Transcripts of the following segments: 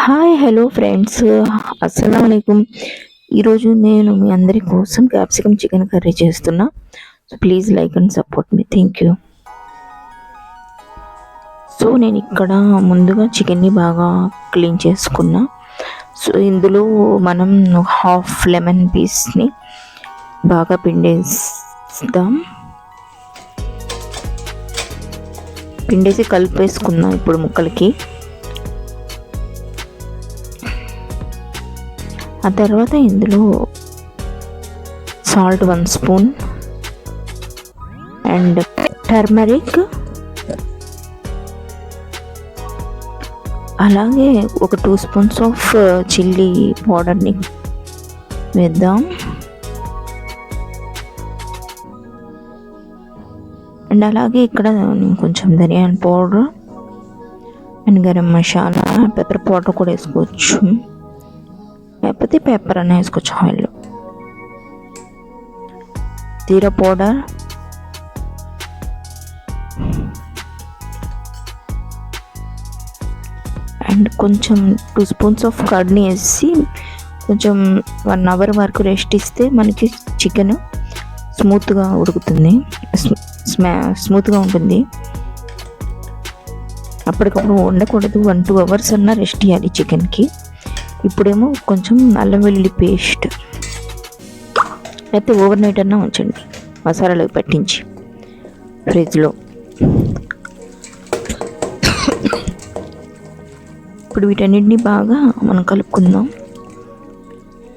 Hi hello friends, అస్సలం అయికుం. ఈరోజు నేను మీ అందరి కోసం క్యాప్సికమ్ చికెన్ కర్రీ చేస్తున్నా. So please like and support me. Thank you. So నేను ఇక్కడ ముందుగా చికెన్ని బాగా క్లీన్ చేసుకున్నా. సో ఇందులో మనం హాఫ్ లెమన్ పీస్ని బాగా పిండేసి కలిపేసుకున్నాం ఇప్పుడు ముక్కలకి. ఆ తర్వాత ఇందులో సాల్ట్ 1 స్పూన్ అండ్ టర్మరిక్, అలాగే ఒక 2 స్పూన్స్ ఆఫ్ చిల్లీ పౌడర్ని వేద్దాం. అండ్ అలాగే ఇక్కడ కొంచెం ధనియాల powder and garam masala, pepper powder కూడా వేసుకోవచ్చు, లేకపోతే పెప్పర్ అన్న వేసుకోవచ్చు. ఆయిల్లో జీరా పౌడర్ అండ్ కొంచెం 2 స్పూన్స్ ఆఫ్ కర్డ్ని వేసి కొంచెం 1 అవర్ వరకు రెస్ట్ ఇస్తే మనకి చికెన్ స్మూత్గా ఉడుకుతుంది, స్మూత్గా ఉంటుంది. అప్పటికప్పుడు వండకూడదు, 1-2 అవర్స్ అన్నా రెస్ట్ ఇవ్వాలి చికెన్కి. ఇప్పుడేమో కొంచెం అల్లం వెల్లుల్లి పేస్ట్, లేకపోతే ఓవర్ నైట్ అన్నా ఉంచండి మసాలాలు పట్టించి ఫ్రిడ్జ్లో. ఇప్పుడు వీటన్నిటిని బాగా మనం కలుపుకుందాం.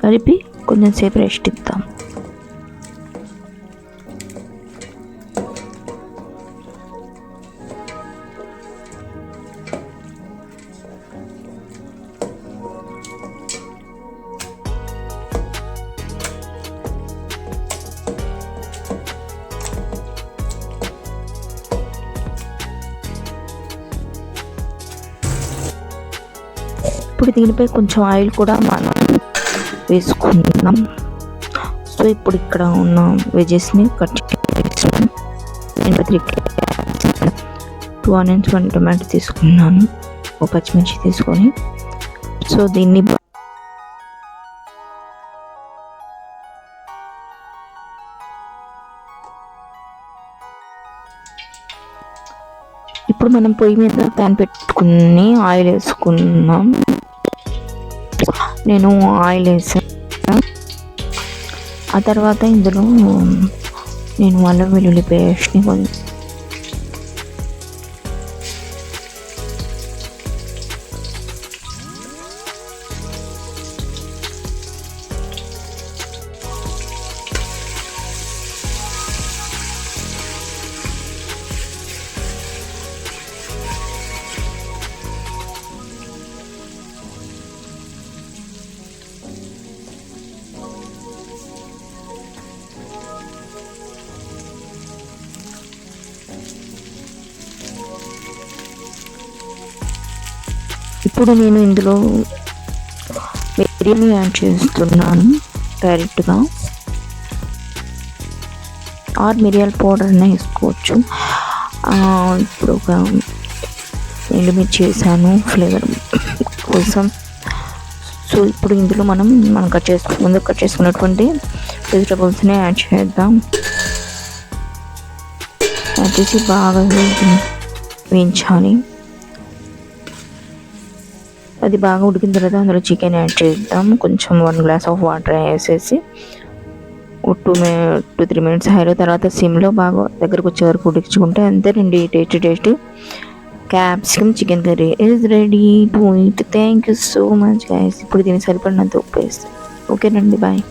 కలిపి కొంచెం సేపు రెస్ట్ ఇద్దాం. ఇప్పుడు దీనిపై కొంచెం ఆయిల్ కూడా మనం వేసుకుందాం. సో ఇప్పుడు ఇక్కడ ఉన్న వెజెస్ని కట్ చేసుకున్నాను. నేను 2 ఆనియన్స్, 1 టొమాటో తీసుకున్నాను, ఒక పచ్చిమిర్చి తీసుకొని. సో దీన్ని ఇప్పుడు మనం పొయ్యి మీద ప్యాన్ పెట్టుకుని ఆయిల్ వేసుకున్నాం. నేను ఆయిల్ వేసాను. ఆ తర్వాత ఇందులో నేను అల్లం వెల్లుల్లి పేస్ట్ని కొంచెం ఇప్పుడు నేను ఇందులో బిర్యానీ యాడ్ చేస్తున్నాను డైరెక్ట్గా, ఆర్ మిరియాల పౌడర్ అయినా వేసుకోవచ్చు. ఇప్పుడు ఒక ఎండుమిర్చి వేసాను ఫ్లేవర్ కోసం. సో ఇప్పుడు ఇందులో మనం ముందు కట్ చేసుకున్నటువంటి వెజిటబుల్స్ని యాడ్ చేద్దాం. యాడ్ చేసి బాగా వేయించాలి. అది బాగా ఉడికిన తర్వాత అందులో చికెన్ యాడ్ చేద్దాం. కొంచెం 1 గ్లాస్ ఆఫ్ వాటర్ వేసేసి 2-3 మినిట్స్ హైలో, తర్వాత సిమ్లో బాగా దగ్గరకు వచ్చే వరకు ఉడికించుకుంటే అంతేనండి. Tasty capsicum chicken curry is ready to eat. Thank you so much guys. ఇప్పుడు దీనికి సరిపడినంత ఉప్పు వేస్తాం. ఓకేనండి, బాయ్.